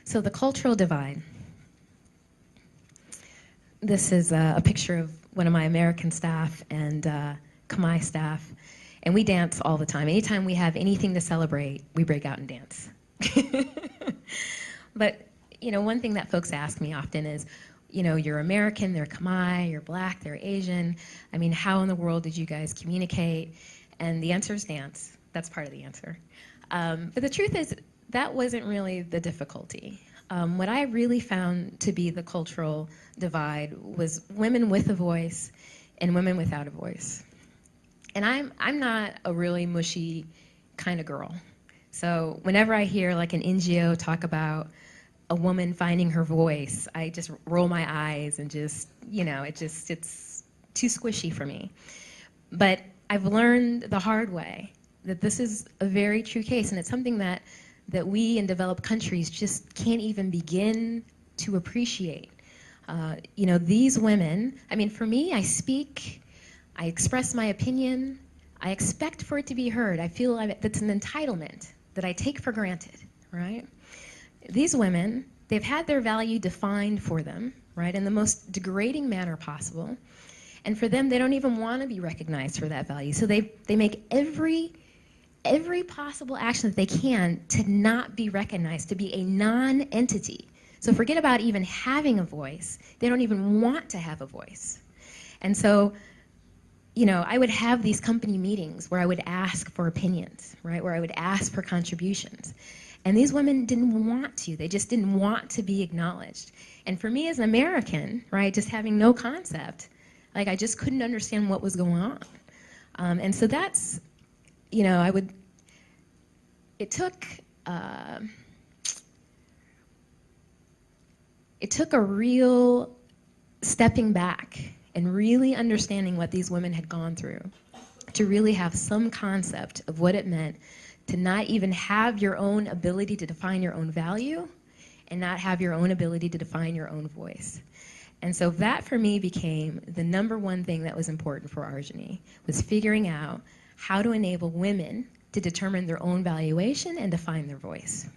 So the cultural divide. This is a picture of one of my American staff and Khmer staff, and we dance all the time. Anytime we have anything to celebrate, we break out and dance. But you know, one thing that folks ask me often is, you know, you're American, they're Khmer, you're black, they're Asian. I mean, how in the world did you guys communicate? And the answer is dance. That's part of the answer. But the truth is, that wasn't really the difficulty. What I really found to be the cultural divide was women with a voice and women without a voice. And I'm not a really mushy kind of girl. So whenever I hear like an NGO talk about a woman finding her voice, I just roll my eyes and just, you know, it's too squishy for me. But I've learned the hard way that this is a very true case, and it's something that we in developed countries just can't even begin to appreciate. You know, these women, I mean, for me, I speak, I express my opinion, I expect for it to be heard. I feel that's an entitlement that I take for granted, right? These women, they've had their value defined for them, right, in the most degrading manner possible. And for them, they don't even want to be recognized for that value. So they make every possible action that they can to not be recognized, to be a non-entity. So forget about even having a voice. They don't even want to have a voice. And so, you know, I would have these company meetings where I would ask for opinions, right, where I would ask for contributions. And these women didn't want to. They just didn't want to be acknowledged. And for me as an American, right, just having no concept, like I just couldn't understand what was going on. And so that's, you know, it took a real stepping back and really understanding what these women had gone through to really have some concept of what it meant to not even have your own ability to define your own value and not have your own ability to define your own voice. And so that for me became the number one thing that was important for Arjani, was figuring out how to enable women to determine their own valuation and define their voice.